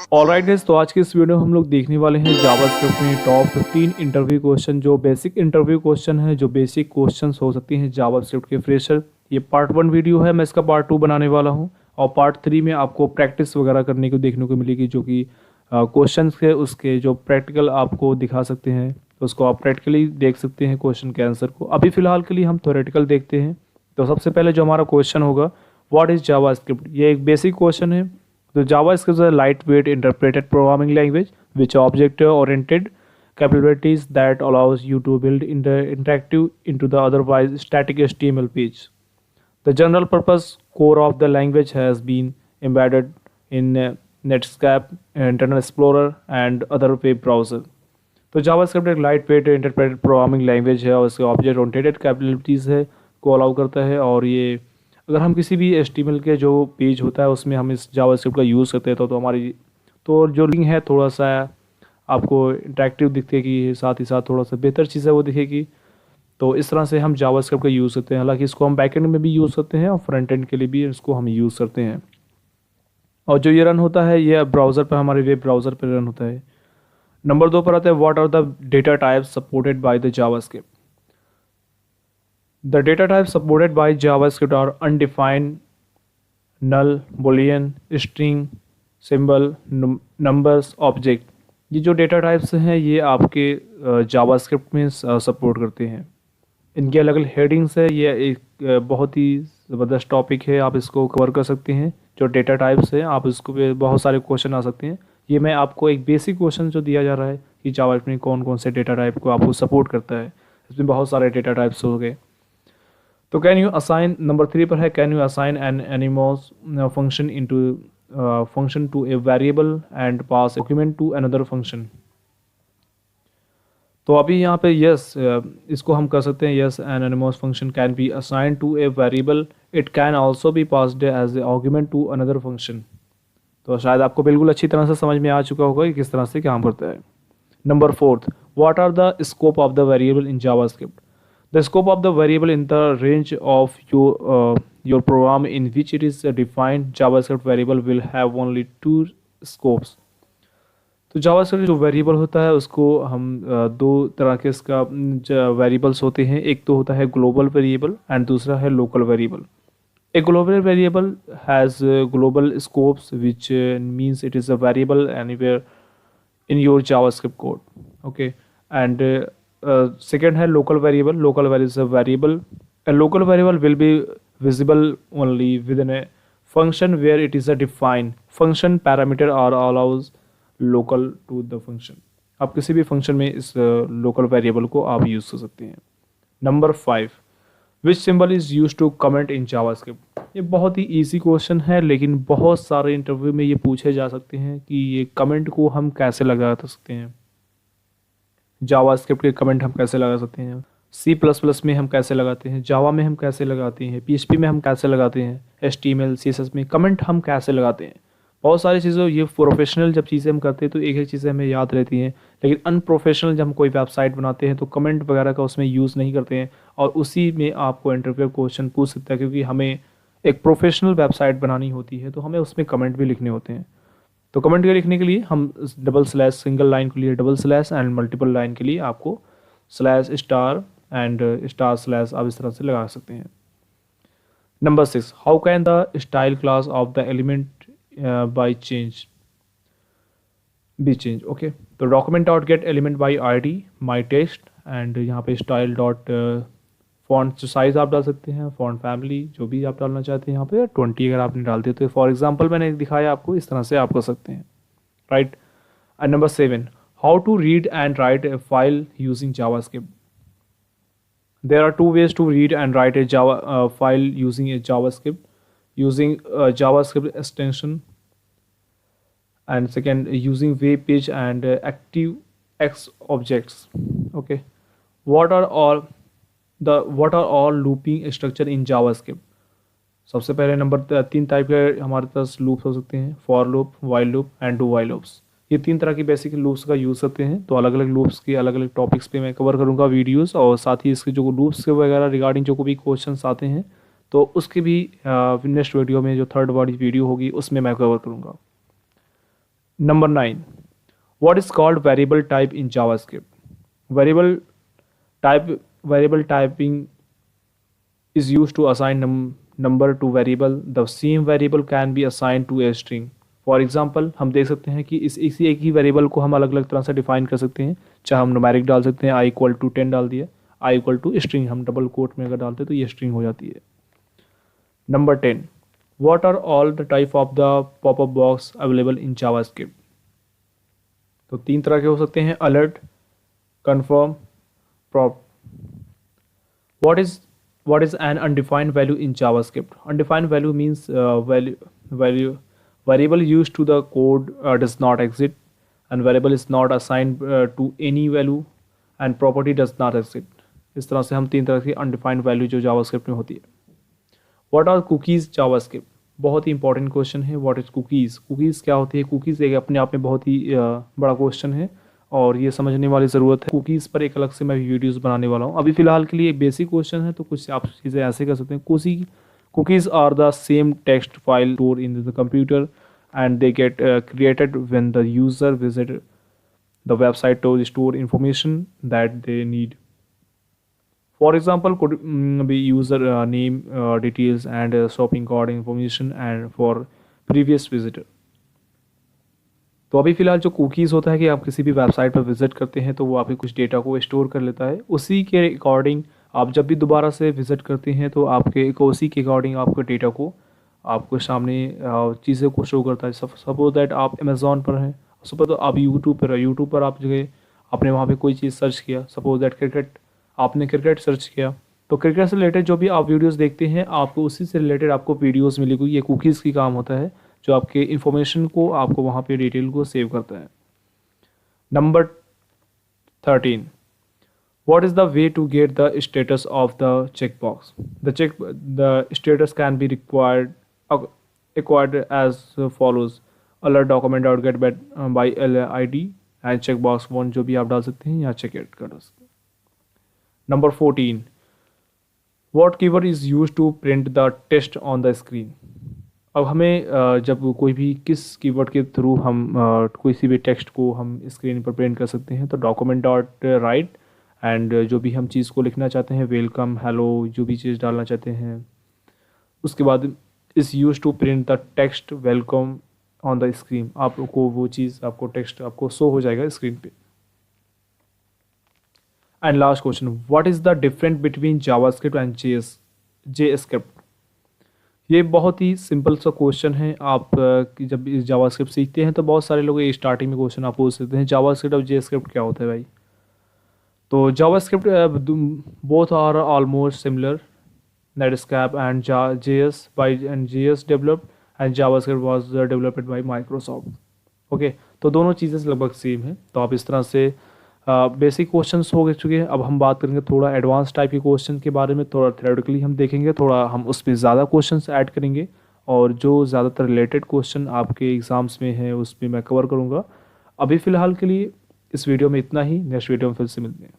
Alright guys, तो आज के इस वीडियो में हम लोग देखने वाले हैं जावास्क्रिप्ट में टॉप 15 इंटरव्यू क्वेश्चन, जो बेसिक इंटरव्यू क्वेश्चन है, जो बेसिक क्वेश्चंस हो सकती हैं जावास्क्रिप्ट के फ्रेशर। ये पार्ट 1 वीडियो है, मैं इसका पार्ट 2 बनाने वाला हूँ और पार्ट 3 में आपको प्रैक्टिस वगैरह करने को देखने को मिलेगी, जो कि क्वेश्चंस के उसके जो प्रैक्टिकल आपको दिखा सकते हैं, उसको आप प्रैक्टिकली देख सकते हैं क्वेश्चन के आंसर को। अभी फिलहाल के लिए हम थ्योरेटिकल देखते हैं। तो सबसे पहले जो हमारा क्वेश्चन होगा, व्हाट इज़ जावास्क्रिप्ट। ये एक बेसिक क्वेश्चन है। The JavaScript is a lightweight interpreted programming language which object-oriented capabilities that allows you to build interactive into the otherwise static HTML page. The general purpose core of the language has been embedded in Netscape, Internet Explorer and other web browser. तो JavaScript एक light weight interpreted programming language है और इसके object oriented capabilities है को allow करता है। और ये अगर हम किसी भी HTML के जो पेज होता है उसमें हम इस जावास्क्रिप्ट का यूज़ करते हैं तो हमारी तो जो लिंक है थोड़ा सा आपको इंटरेक्टिव दिखेगी, साथ ही साथ थोड़ा सा बेहतर चीज़ है वो दिखेगी। तो इस तरह से हम जावास्क्रिप्ट का यूज़ करते हैं। हालांकि इसको हम बैकएंड में भी यूज़ करते हैं और फ्रंट एंड के लिए भी इसको हम यूज़ करते हैं। और जो ये रन होता है ये ब्राउज़र पर, हमारे वेब ब्राउज़र पर रन होता है। नंबर 2 पर आता है, what are the data types supported by the JavaScript. The data types supported by JavaScript are undefined, null, boolean, string, symbol, numbers, object। ये जो डेटा टाइप्स हैं ये आपके जावास्क्रिप्ट में सपोर्ट करते हैं। इनकी अलग अलग हेडिंग्स है। ये एक बहुत ही ज़बरदस्त टॉपिक है, आप इसको कवर कर सकते हैं। जो डेटा टाइप्स हैं आप इसको पे बहुत सारे क्वेश्चन आ सकते हैं। ये मैं आपको एक बेसिक क्वेश्चन जो दिया जा रहा है कि जावास्क्रिप्ट में कौन कौन से डेटा टाइप को आपको सपोर्ट करता है, इसमें बहुत सारे डेटा टाइप्स हो गए। तो कैन यू असाइन, नंबर 3 पर है, can you assign an anonymous function to a variable and pass document to another function. तो अभी यहाँ पे यस, इसको हम कर सकते हैं। Yes, an anonymous function can be assigned to a variable, it can also be passed as a argument to another function. तो शायद आपको बिल्कुल अच्छी तरह से समझ में आ चुका होगा कि किस तरह से काम करता है। Number 4, what are the scope of the variable in JavaScript. The scope of the variable in the range of your program in which it is defined JavaScript variable will have only 2 scopes। तो JavaScript जो variable होता है उसको हम दो तरह के इसका वेरिएबल्स होते हैं। एक तो होता है ग्लोबल वेरिएबल एंड दूसरा है local variable. A global variable has global scopes, which means it is a variable anywhere in your JavaScript code. Okay, and second है local variable. Local variable is a variable. A local variable will be visible only within a function where it is a defined function parameter or allows local to the function। आप किसी भी function में इस local variable को आप use कर सकते हैं। Number 5, which symbol is use to comment in JavaScript. ये बहुत ही ईजी क्वेश्चन है, लेकिन बहुत सारे इंटरव्यू में ये पूछे जा सकते हैं कि ये कमेंट को हम कैसे लगा सकते हैं। जावास्क्रिप्ट के कमेंट हम कैसे लगा सकते हैं, C++ में हम कैसे लगाते हैं, जावा में हम कैसे लगाते हैं, PHP में हम कैसे लगाते हैं, HTML CSS में कमेंट हम कैसे लगाते हैं। बहुत सारी चीज़ों, ये प्रोफेशनल जब चीज़ें हम करते हैं तो एक एक चीज़ें हमें याद रहती हैं, लेकिन अनप्रोफेशनल जब हम कोई वेबसाइट बनाते हैं तो कमेंट वगैरह का उसमें यूज़ नहीं करते हैं और उसी में आपको इंटरव्यू क्वेश्चन पूछ सकता है, क्योंकि हमें एक प्रोफेशनल वेबसाइट बनानी होती है तो हमें उसमें कमेंट भी लिखने होते हैं। तो कमेंट के लिखने के लिए हम डबल स्लैश, सिंगल लाइन के लिए double slash and multiple line के लिए आपको slash star and star slash आप इस तरह से लगा सकते हैं। Number 6, how can the style class of the element by change be change. Okay, तो document dot get element by ID my text and यहाँ पे स्टाइल डॉट फॉन्ट जो साइज़ आप डाल सकते हैं, फॉन्ट फैमिली जो भी आप डालना चाहते हैं यहाँ पे 20 अगर आपने डाल दिया तो फॉर एग्जांपल मैंने दिखाया आपको, इस तरह से आप कर सकते हैं, right. And number 7, how to read and write a file using JavaScript. There are 2 ways to read and write a Java file using a JavaScript, using JavaScript extension, and second using web page and ActiveX objects। Okay, what are all looping structure in JavaScript। सबसे पहले number 3 type के हमारे पास loop हो सकते हैं, for loop, while loop and do while loops. ये 3 तरह की बेसिक लूप्स का यूज़ करते हैं। तो अलग अलग लूप्स के अलग अलग टॉपिक्स पे मैं कवर करूँगा वीडियोस, और साथ ही इसके जो लूप्स के वगैरह रिगार्डिंग जो भी क्वेश्चंस आते हैं तो उसके भी नेक्स्ट वीडियो में जो थर्ड वाली वीडियो होगी उसमें मैं कवर करूँगा। Number 9. What is called variable type in JavaScript? Variable variable typing is used to assign number to variable. The same variable can be assigned to a string. For example हम देख सकते हैं कि इसी एक ही वेरिएबल को हम अलग अलग तरह से डिफाइन कर सकते हैं। चाहे हम न्यूमेरिक डाल सकते हैं, i=10 डाल दिया, i= स्ट्रिंग, हम डबल कोट में अगर डालते हैं तो ये स्ट्रिंग हो जाती है। Number 10. What are all the type of the pop-up box available in JavaScript? तो 3 तरह के हो सकते हैं, alert, confirm, prop. What is an undefined value in JavaScript? Undefined value means variable used to the code does not exist, and variable is not assigned to any value, and property does not exist. इस तरह से हम 3 तरह की undefined value जो JavaScript में होती है। What are cookies JavaScript? बहुत ही इंपॉर्टेंट क्वेश्चन है। What is cookies? कुकीज़ क्या होती है? कुकीज़ एक अपने आप में बहुत ही बड़ा क्वेश्चन है और ये समझने वाली ज़रूरत है। कुकीज़ पर एक अलग से मैं वीडियोस बनाने वाला हूँ। अभी फ़िलहाल के लिए एक बेसिक क्वेश्चन है, तो कुछ आप चीज़ें ऐसे कर सकते हैं। Cookies are the same text file store in the computer and they get created when the user visit the website to store information that they need. For example, could be user name details and shopping cart information and for previous visitor. तो अभी फ़िलहाल जो cookies होता है कि आप किसी भी वेबसाइट पर विज़िट करते हैं तो वो आपके कुछ डेटा को स्टोर कर लेता है। उसी के अकॉर्डिंग आप जब भी दोबारा से विज़िट करते हैं तो उसी के अकॉर्डिंग आपके डेटा को आपको सामने चीज़ें को शो करता है। सपोज दैट आप अमेज़ॉन पर हैं, सपोज तो आप यूट्यूब पर है, यूट्यूब पर आप जो आपने वहाँ पे कोई चीज़ सर्च किया, सपोज दैट आपने क्रिकेट सर्च किया, तो क्रिकेट से रिलेटेड जो भी आप वीडियोस देखते हैं आपको उसी से रिलेटेड आपको वीडियोस मिलेगी। ये कुकीज़ की काम होता है जो आपके इन्फॉर्मेशन को आपको वहाँ पे डिटेल को सेव करता है। Number 13. What is the way to get the status of the checkbox? The status can be acquired as follows: alert document.get by LID and checkbox 1 जो भी आप डाल सकते हैं या चेक इट कर सकते हैं। Number 14. What keyword is used to print the text on the screen? अब हमें जब कोई भी किस कीवर्ड के थ्रू हम किसी भी टेक्स्ट को हम स्क्रीन पर प्रिंट कर सकते हैं, तो document.write एंड जो भी हम चीज़ को लिखना चाहते हैं, वेलकम, हेलो, जो भी चीज़ डालना चाहते हैं, उसके बाद is use to print the text welcome on the screen. आपको वो चीज़ आपको टेक्स्ट आपको शो हो जाएगा स्क्रीन पे। And last question, what is the difference between JavaScript and JScript? ये बहुत ही सिंपल सा क्वेश्चन है। आप जब जावास्क्रिप्ट सीखते हैं तो बहुत सारे लोग ये स्टार्टिंग में क्वेश्चन आप पूछ सकते हैं, जावास्क्रिप्ट और JScript क्या होता है भाई? तो JavaScript both are almost similar, Netscape and JS developed and JavaScript was developed by Microsoft. Okay, तो दोनों चीज़ें लगभग सेम है। तो आप इस तरह से बेसिक क्वेश्चंस हो चुके हैं। अब हम बात करेंगे थोड़ा एडवांस टाइप के क्वेश्चन के बारे में। थोड़ा थ्योरेटिकली हम देखेंगे, थोड़ा हम उस पर ज़्यादा क्वेश्चंस ऐड करेंगे और जो ज़्यादातर रिलेटेड क्वेश्चन आपके एग्ज़ाम्स में है उस पर मैं कवर करूँगा। अभी फ़िलहाल के लिए इस वीडियो में इतना ही। नेक्स्ट वीडियो में फिर से मिलते हैं।